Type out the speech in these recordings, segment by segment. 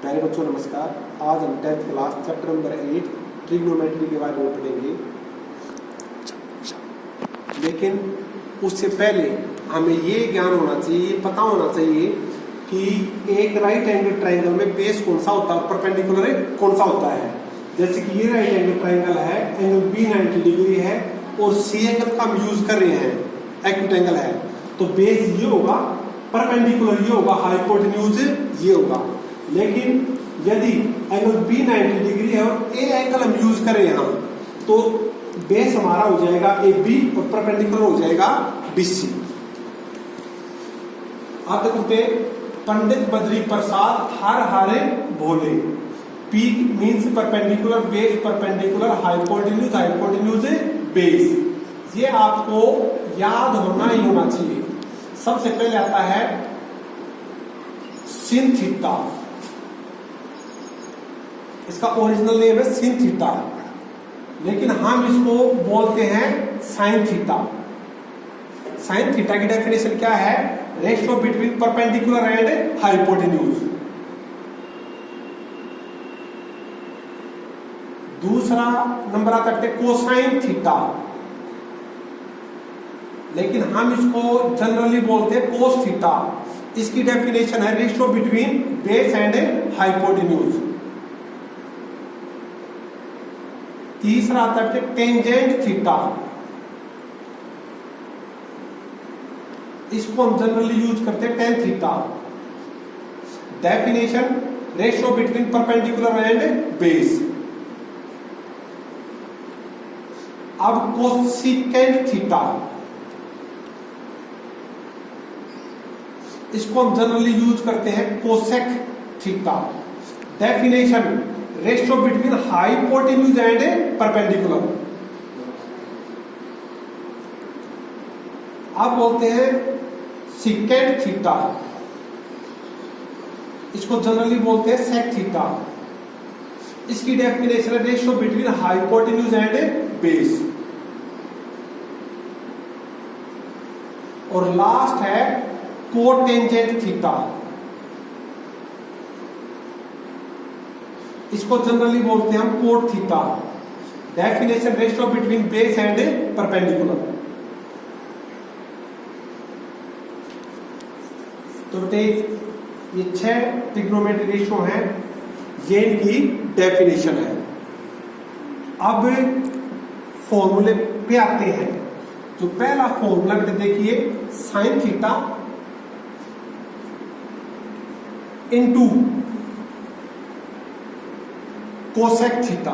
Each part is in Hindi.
प्यारे बच्चों नमस्कार। आज हम 10th class chapter number 8 trigonometry के बारे में पढ़ेंगे, लेकिन उससे पहले हमें ये ज्ञान होना चाहिए, ये पता होना चाहिए कि एक राइट एंगल ट्राइंगल में बेस कौन सा होता है और परपेंडिकुलर कौन सा होता है। जैसे कि ये राइट एंगल ट्राइंगल है, एंगल बी 90 डिग्री है और सी एंगल का हम यूज कर रहे हैं, एक्यूट एंगल है, तो बेस ये होगा, परपेंडिकुलर ये होगा, हाइपोटेन्यूज ये होगा। लेकिन यदि एंगल बी 90 डिग्री है और ए एंगल हम यूज करें यहाँ, तो बेस हमारा हो जाएगा ए बी और परपेंडिकुलर हो जाएगा बी सी। आप देखते पंडित बद्री प्रसाद हर हारे भोले, P means perpendicular, base perpendicular, hypotenuse hypotenuse base. ये आपको याद होना ही होना चाहिए। सबसे पहले आता है सिन थीटा, इसका ओरिजिनल नेम है सिन थीटा, लेकिन हम इसको बोलते हैं साइन थीटा। साइन थीटा की डेफिनेशन क्या है? Ratio between perpendicular and hypotenuse. दूसरा नंबर आता है कोसाइन थीटा, लेकिन हम इसको जनरली बोलते हैं कोस थीटा। इसकी डेफिनेशन है ratio between base and hypotenuse. तीसरा आता है टेंजेंट थीटा, इसको हम जनरली यूज करते हैं tan theta. Definition ratio between perpendicular and base. अब कोसिकेंट थीटा, इसको हम जनरली यूज करते हैं cosec theta. Definition ratio between hypotenuse and perpendicular. अब बोलते हैं सिकेंट थीटा, इसको जनरली बोलते हैं सेक थीटा। इसकी डेफिनेशन है ratio between hypotenuse and base. और लास्ट है कोटेंजेंट थीटा, इसको जनरली बोलते हैं हम cot theta. Definition ratio between base and perpendicular. तो ये 6 ट्रिग्नोमेट्री रेशियो हैं, ये इनकी डेफिनेशन है। अब फॉर्मूले पे आते हैं। जो पहला फॉर्मूला देखिए, sine theta into cosec theta.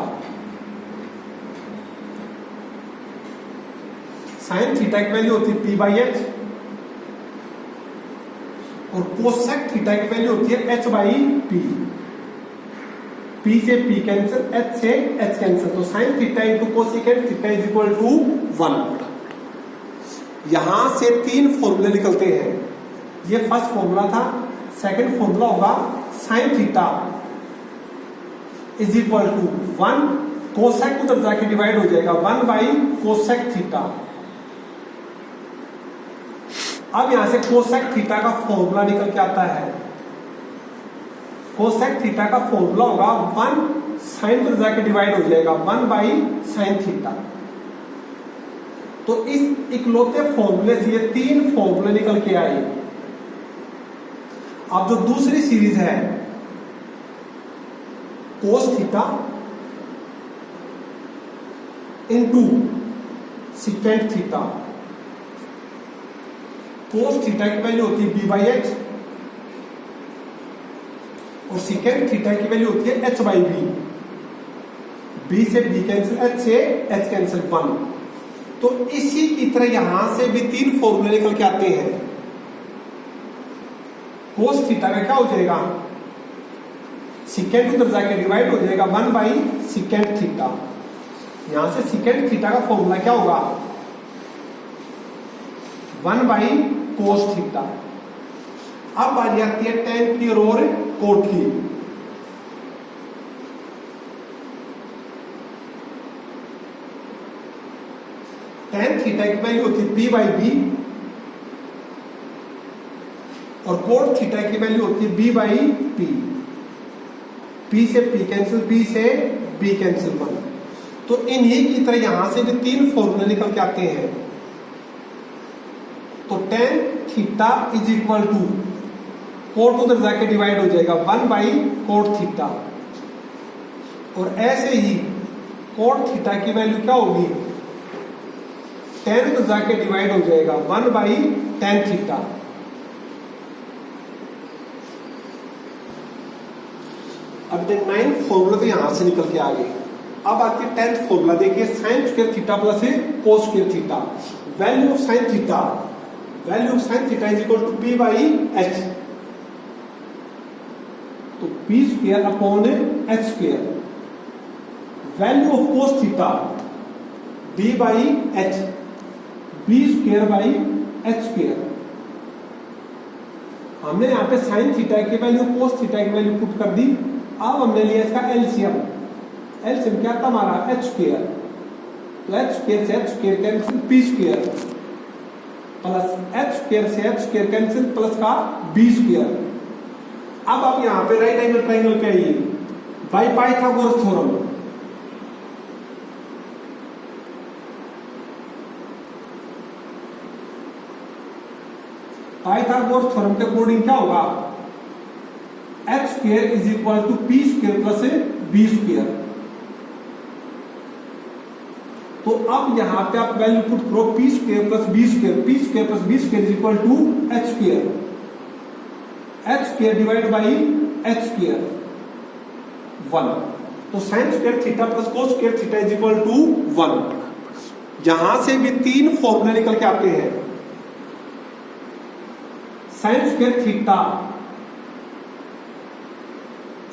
Sine theta की वैल्यू होती है पी बाई एच और कोसेक थीटा की वैल्यू होती है एच बाई पी। पी से पी कैंसिल, एच से एच कैंसिल, तो sine theta into cosecant theta is equal to 1। यहां से 3 फॉर्मूले निकलते हैं। ये फर्स्ट फॉर्मूला था। सेकंड फॉर्मूला होगा sine theta is equal to 1, cosec उधर जाके डिवाइड हो जाएगा 1 बाई कोसेक थीटा। अब यहां से कोसेक थीटा का फॉर्मूला निकल के आता है। कोसेक थीटा का फॉर्मूला होगा 1 साइन उधर जाके डिवाइड हो जाएगा 1 बाई साइन थीटा। तो इस इकलौते फॉर्मूले से ये 3 फॉर्मूले निकल के आए। अब जो दूसरी सीरीज है cos theta into secant theta. कोस थीटा की वैल्यू होती है बी बाई एच और सिकेंट थीटा की वैल्यू होती है एच बाई बी। बी से बी कैंसिल, एच से एच कैंसिल 1। तो इसी की तरह यहां से भी 3 फॉर्मूले निकल के आते हैं। कोस थीटा का क्या हो जाएगा? सिकेंट उधर जाके डिवाइड हो जाएगा 1 बाई सिकेंट थीटा। यहां से सिकेंट थीटा का फॉर्मूला क्या होगा? 1 बाई कोस थीटा। अब बारी आती है टेन की और कोट की। टेन थीटा की वैल्यू होती है पी बाई बी और कोट थीटा की वैल्यू होती है बी बाई पी। P से P कैंसिल, B से B कैंसिल 1। तो इन्हीं की तरह यहां से भी 3 फॉर्मूले निकल के आते हैं। तो tan theta is equal to cot उधर जाके डिवाइड हो जाएगा 1 बाई कोट थीटा, और ऐसे ही कोट थीटा की वैल्यू क्या होगी, tan उधर जाके डिवाइड हो जाएगा 1 बाई tan थीटा। अब 9th फॉर्मूला तो यहां से निकल के आ गए। अब आती है 10th फॉर्मूला, देखिए sine square theta plus cos square theta. Value of sine theta, value of sine theta is equal to P by H। तो P square upon H square. Value of cos theta B by H, B square by H square. हमने यहाँ पे साइन थीटा की वैल्यू कोस थीटा की वैल्यू पुट कर दी। अब हमने लिया इसका एलसीएम। एलसीएम क्या था हमारा, H स्क्वायर। तो H स्क्वायर से H square cancel, P square plus H square से H स्क्वायर कैंसिल प्लस का B स्क्वायर। अब आप यहाँ पे राइट एंगल ट्रायंगल पे आइए, by Pythagoras theorem. Pythagoras theorem के अकॉर्डिंग क्या होगा, H square is equal to P square plus B square. तो अब यहां पे आप वैल्यू पुट करो P square plus B square, P square plus B square is equal to H square, H square divide by H square 1। तो sine square theta plus cos square theta is equal to 1। यहां से भी 3 फॉर्मूले निकल के आते हैं। Sine square theta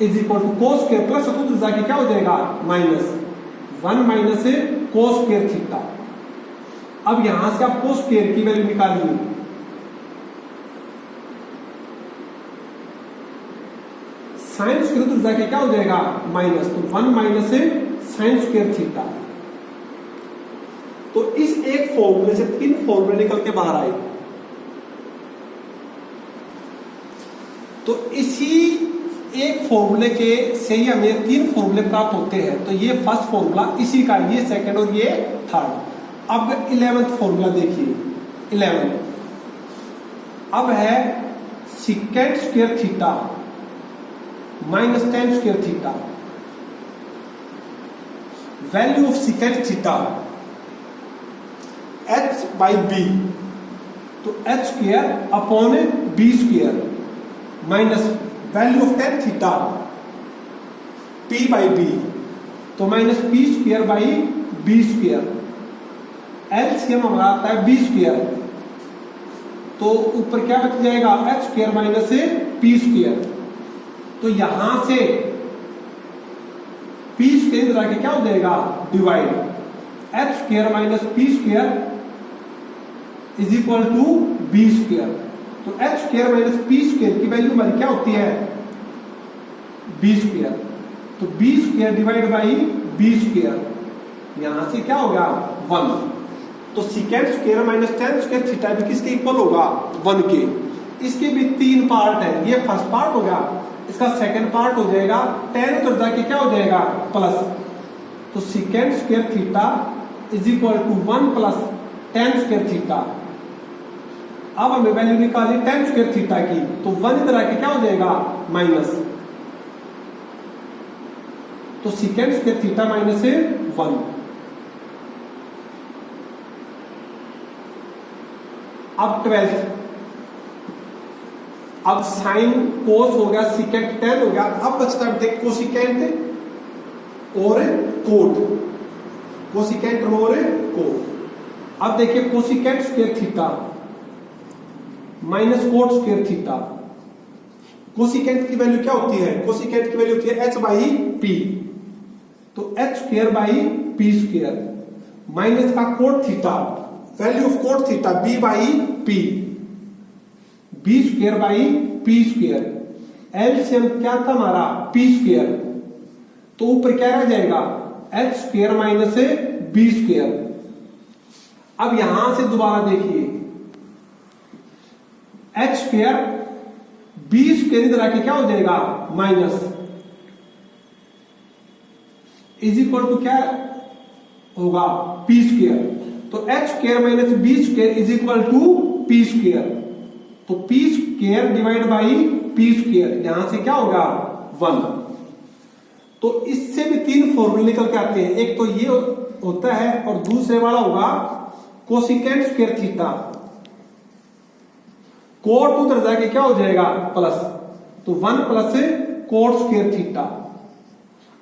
is equal to cos square plus तो जाके क्या हो जाएगा, minus 1 minus cos square theta. अब यहां से आप कोस स्क्वायर की वैल्यू निकालिए। साइन स्क्वायर तो जाके क्या हो जाएगा, माइनस, तो 1 माइनस साइन स्क्वायर थीटा। तो इस एक फॉर्मूले से 3 फॉर्मूले निकल के बाहर आए। तो इसी एक फॉर्मूले के से ही हमें 3 फॉर्मूले प्राप्त होते हैं। तो ये फर्स्ट फॉर्मूला इसी का, ये सेकंड और ये थर्ड। अब 11th फॉर्मूला देखिए, 11 अब है secant square theta minus tan square theta. Value of secant theta H by B, तो H square upon B square minus value of tan theta P by B, तो minus P square by B square. LCM हमारा आता है B स्क्वायर, तो ऊपर क्या बच जाएगा, H square minus P square. तो यहां से P स्क्वायर आके क्या हो जाएगा, divide H square minus P square is equal to B square. तो H square minus P square की वैल्यू हमारी क्या होती है, B स्क्वायर। तो B square divide by B square, यहां से क्या होगा 1। तो secant square minus tan square theta भी किसके इक्वल होगा, 1 के। इसके भी 3 पार्ट है। ये फर्स्ट पार्ट हो गया, इसका सेकंड पार्ट हो जाएगा tan उधर जाके क्या हो जाएगा, प्लस। तो secant square theta is equal to 1 plus tan square theta. अब हमें वैल्यू निकाली tan स्क्वायर थीटा की, तो 1 इधर आके क्या हो जाएगा, माइनस। तो सिकेंट स्क्वायर थीटा माइनस 1। अब 12th, अब साइन कोस हो गया, सिकेंट tan हो गया। अब बचता है कोसिकेंट और कोट, कोसिकेंट और कोट। अब देखिए cosecant square theta minus cot square theta. Cosecant की वैल्यू क्या होती है, कोसिकेंट की वैल्यू होती है H बाई P, तो H square by P square minus का cot theta, value of cot theta B by P, B square by P square. LCM क्या था हमारा, P स्क्वायर, तो ऊपर क्या रह जाएगा, H square minus B square. अब यहां से दोबारा देखिए, H स्क्वायर B स्क्वायर इधर आके क्या हो जाएगा, माइनस इज इक्वल टू क्या होगा, पी स्क्वेयर। तो H square minus B square is equal to P square. तो P square divide by P square, यहां से क्या होगा 1। तो इससे भी 3 फॉर्मूले निकल के आते हैं, एक तो ये होता है और दूसरे वाला होगा कोसिकेंट स्क्वायर थीटा। कोट उधर जाके क्या हो जाएगा प्लस, तो 1 प्लस कोट स्क्वायर थीटा।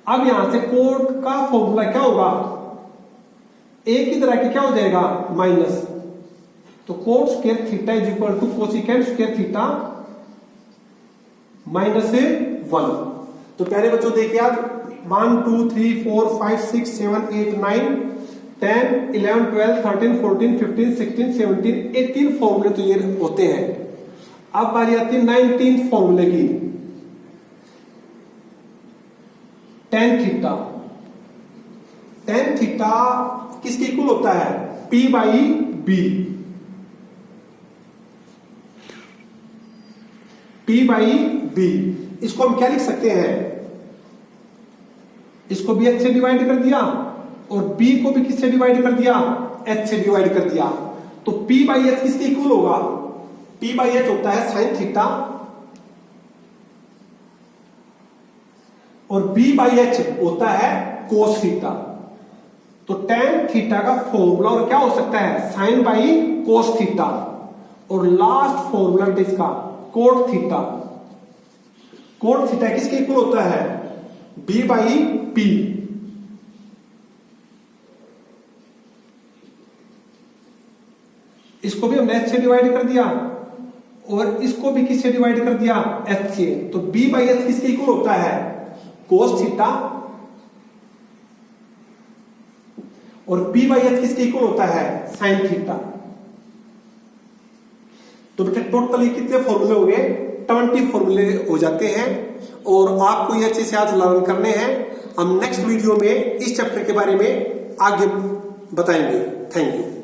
अब यहां से कोट का फॉर्मूला क्या होगा, एक ही तरह के क्या हो जाएगा माइनस, तो cot square theta is equal to cosecant square theta minus 1। तो पहले बच्चों देखिए आज 1 2 3 4 5 6 7 8 9 10 11 12 13 14 15 16 17 18 फॉर्मूले तो ये होते हैं। अब बारी आती है 19 फॉर्मूले की। टेन थीटा, टेन थीटा किसके इक्वल होता है, P by B, P by B. इसको हम क्या लिख सकते हैं, इसको भी h से डिवाइड कर दिया और b को भी किससे डिवाइड कर दिया, h से डिवाइड कर दिया। तो p बाई h किसके इक्वल होगा, p बाई h होता है साइन थीटा और b बाई h होता है कोस थीटा। तो टेन थीटा का फॉर्मूला और क्या हो सकता है, साइन बाई कोस थीटा, और लास्ट फॉर्मूला इसका कोट थीटा। कोट थीटा किसके इक्वल होता है, b बाई p। इसको भी हमने h से डिवाइड कर दिया और इसको भी किससे डिवाइड कर दिया, h से। तो b बाई h किसके इक्वल होता है, कोस थीटा, और p बाई h किसके इक्वल होता है, साइन थीटा। तो बेटा टोटली कितने फॉर्मूले हो गए, 20 फॉर्मूले हो जाते हैं और आपको ये अच्छे से आज लर्न करने हैं। हम नेक्स्ट वीडियो में इस चैप्टर के बारे में आगे बताएंगे। Thank you.